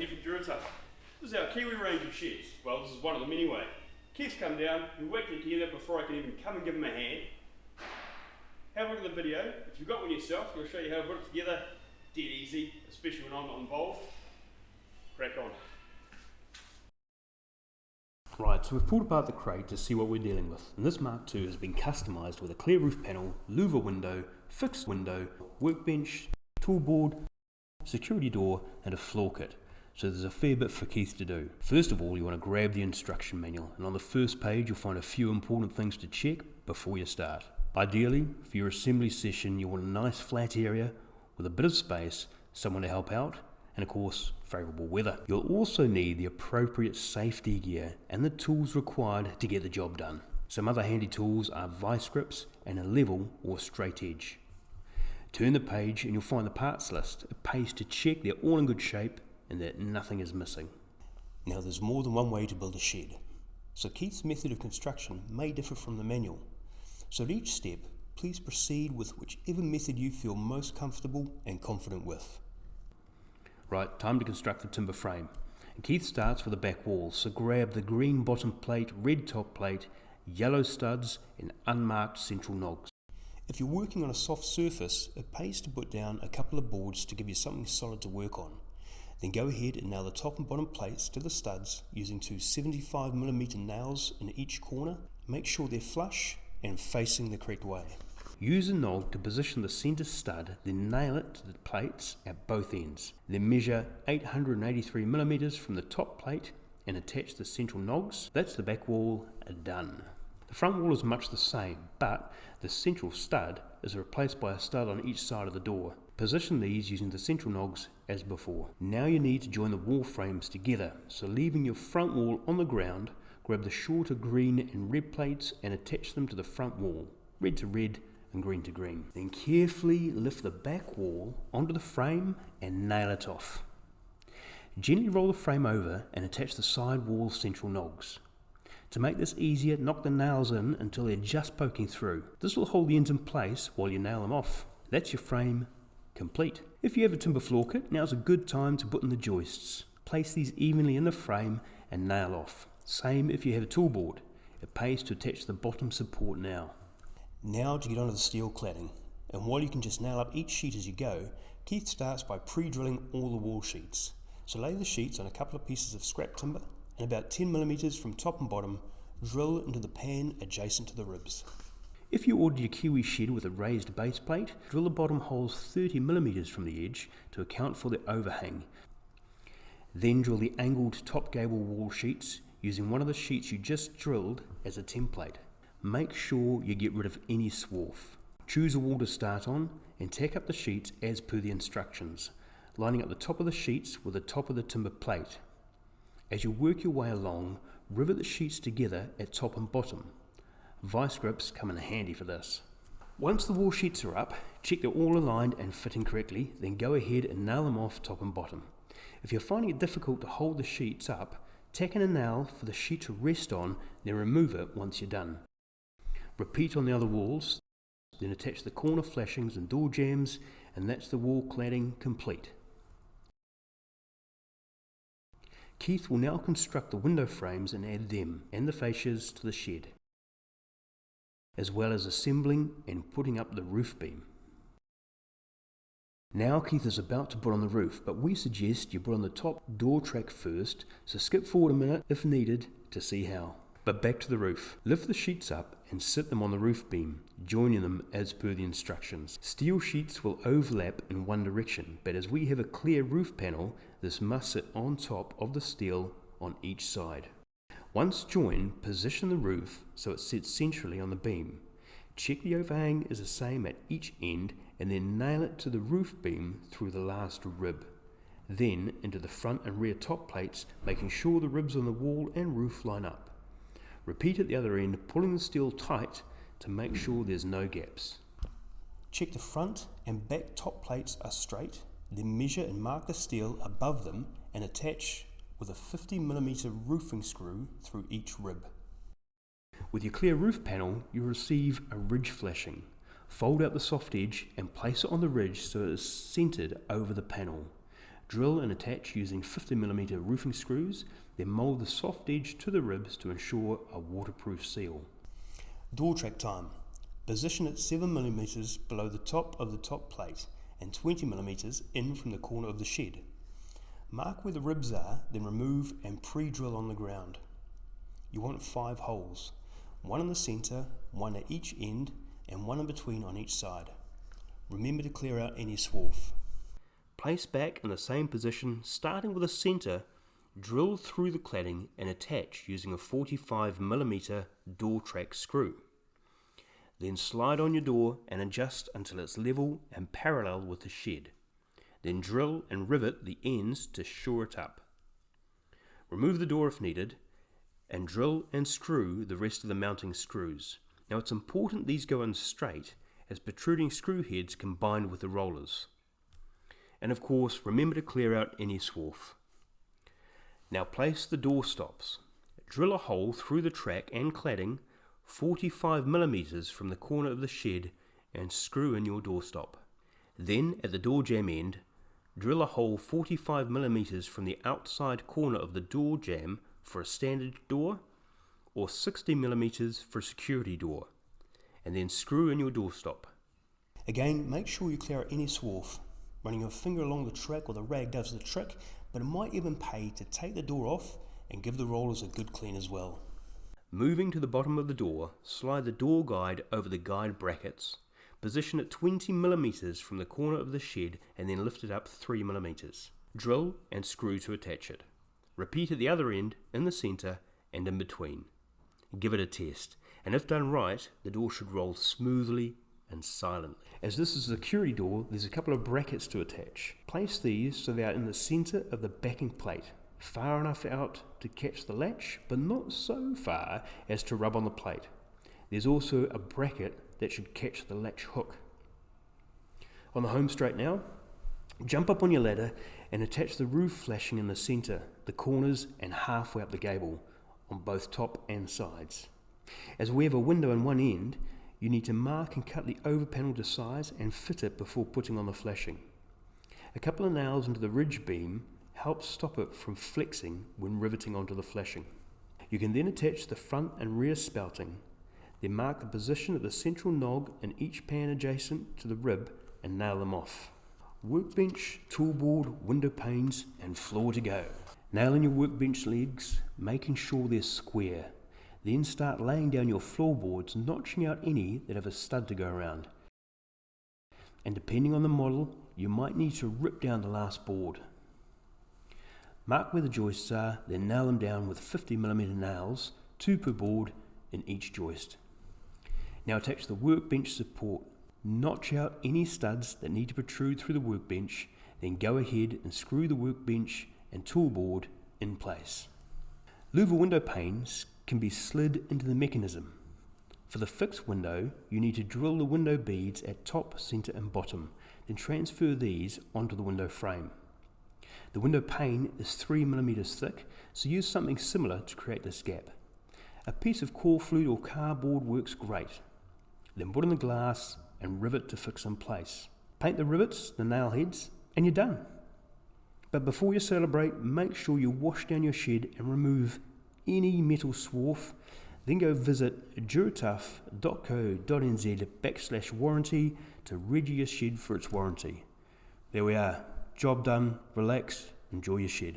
here from Duratuf. This is our Kiwi range of sheds. Well, this is one of them anyway. Keith's come down, we worked it together before I can even come and give him a hand. Have a look at the video. If you've got one yourself, we'll show you how to put it together. Dead easy, especially when I'm not involved. Crack on. Right, so we've pulled apart the crate to see what we're dealing with. And this Mark II has been customised with a clear roof panel, louver window, fixed window, workbench, toolboard, security door and a floor kit. So there's a fair bit for Keith to do. First of all, you want to grab the instruction manual, and on the first page you'll find a few important things to check before you start. Ideally, for your assembly session you want a nice flat area with a bit of space, someone to help out, and of course favourable weather. You'll also need the appropriate safety gear and the tools required to get the job done. Some other handy tools are vice grips and a level or straight edge. Turn the page and you'll find the parts list. It pays to check they're all in good shape and that nothing is missing. Now there's more than one way to build a shed, so Keith's method of construction may differ from the manual. So at each step, please proceed with whichever method you feel most comfortable and confident with. Right, time to construct the timber frame. And Keith starts with the back wall, so grab the green bottom plate, red top plate, yellow studs and unmarked central nogs. If you're working on a soft surface, it pays to put down a couple of boards to give you something solid to work on. Then go ahead and nail the top and bottom plates to the studs using two 75mm nails in each corner. Make sure they're flush and facing the correct way. Use a nog to position the centre stud, then nail it to the plates at both ends. Then measure 883mm from the top plate and attach the central nogs. That's the back wall done. The front wall is much the same, but the central stud is replaced by a stud on each side of the door. Position these using the central nogs as before. Now you need to join the wall frames together, so leaving your front wall on the ground, grab the shorter green and red plates and attach them to the front wall, red to red and green to green. Then carefully lift the back wall onto the frame and nail it off. Gently roll the frame over and attach the side wall central nogs. To make this easier, knock the nails in until they're just poking through. This will hold the ends in place while you nail them off. That's your frame complete. If you have a timber floor kit, now's a good time to put in the joists. Place these evenly in the frame and nail off. Same if you have a toolboard. It pays to attach the bottom support now. Now to get onto the steel cladding. And while you can just nail up each sheet as you go, Keith starts by pre-drilling all the wall sheets. So lay the sheets on a couple of pieces of scrap timber and about 10mm from top and bottom, drill into the pan adjacent to the ribs. If you ordered your Kiwi shed with a raised base plate, drill the bottom holes 30mm from the edge to account for the overhang. Then drill the angled top gable wall sheets using one of the sheets you just drilled as a template. Make sure you get rid of any swarf. Choose a wall to start on and tack up the sheets as per the instructions, lining up the top of the sheets with the top of the timber plate. As you work your way along, rivet the sheets together at top and bottom. Vice grips come in handy for this. Once the wall sheets are up, check they're all aligned and fitting correctly, then go ahead and nail them off top and bottom. If you're finding it difficult to hold the sheets up, tack in a nail for the sheet to rest on, then remove it once you're done. Repeat on the other walls, then attach the corner flashings and door jambs, and that's the wall cladding complete. Keith will now construct the window frames and add them and the fascias to the shed, as well as assembling and putting up the roof beam. Now Keith is about to put on the roof, but we suggest you put on the top door track first, so skip forward a minute if needed to see how. But back to the roof. Lift the sheets up and sit them on the roof beam, joining them as per the instructions. Steel sheets will overlap in one direction, but as we have a clear roof panel, this must sit on top of the steel on each side. Once joined, position the roof so it sits centrally on the beam. Check the overhang is the same at each end and then nail it to the roof beam through the last rib. Then into the front and rear top plates, making sure the ribs on the wall and roof line up. Repeat at the other end, pulling the steel tight to make sure there's no gaps. Check the front and back top plates are straight, then measure and mark the steel above them and attach with a 50mm roofing screw through each rib. With your clear roof panel, you receive a ridge flashing. Fold out the soft edge and place it on the ridge so it is centered over the panel. Drill and attach using 50mm roofing screws, then mould the soft edge to the ribs to ensure a waterproof seal. Door track time. Position it 7mm below the top of the top plate and 20mm in from the corner of the shed. Mark where the ribs are, then remove and pre-drill on the ground. You want 5 holes, 1 in the centre, 1 at each end and 1 in between on each side. Remember to clear out any swarf. Place back in the same position, starting with the centre, drill through the cladding and attach using a 45mm door track screw. Then slide on your door and adjust until it's level and parallel with the shed. Then drill and rivet the ends to shore it up. Remove the door if needed and drill and screw the rest of the mounting screws. Now it's important these go in straight as protruding screw heads combine with the rollers. And of course remember to clear out any swarf. Now place the door stops. Drill a hole through the track and cladding 45mm from the corner of the shed and screw in your doorstop. Then at the door jamb end, drill a hole 45mm from the outside corner of the door jamb for a standard door or 60mm for a security door, and then screw in your doorstop. Again, make sure you clear out any swarf. Running your finger along the track or the rag does the trick, but it might even pay to take the door off and give the rollers a good clean as well. Moving to the bottom of the door, slide the door guide over the guide brackets. Position it 20mm from the corner of the shed and then lift it up 3mm. Drill and screw to attach it. Repeat at the other end, in the centre and in between. Give it a test, and if done right, the door should roll smoothly and silently. As this is a security door, there's a couple of brackets to attach. Place these so they are in the centre of the backing plate, far enough out to catch the latch, but not so far as to rub on the plate. There's also a bracket that should catch the latch hook. On the home straight now, jump up on your ladder and attach the roof flashing in the centre, the corners and halfway up the gable, on both top and sides. As we have a window in one end, you need to mark and cut the over panel to size and fit it before putting on the flashing. A couple of nails into the ridge beam helps stop it from flexing when riveting onto the flashing. You can then attach the front and rear spouting, then mark the position of the central nog in each pan adjacent to the rib and nail them off. Workbench, toolboard, window panes and floor to go. Nail in your workbench legs, making sure they're square. Then start laying down your floorboards, notching out any that have a stud to go around. And depending on the model, you might need to rip down the last board. Mark where the joists are, then nail them down with 50mm nails, 2 per board in each joist. Now attach the workbench support. Notch out any studs that need to protrude through the workbench, then go ahead and screw the workbench and toolboard in place. Louver window panes can be slid into the mechanism. For the fixed window, you need to drill the window beads at top, centre and bottom, then transfer these onto the window frame. The window pane is 3mm thick, so use something similar to create this gap. A piece of core flute or cardboard works great. Then put in the glass and rivet to fix in place. Paint the rivets, the nail heads, and you're done. But before you celebrate, make sure you wash down your shed and remove any metal swarf. Then go visit duratuf.co.nz/warranty to ready your shed for its warranty. There we are. Job done. Relax. Enjoy your shed.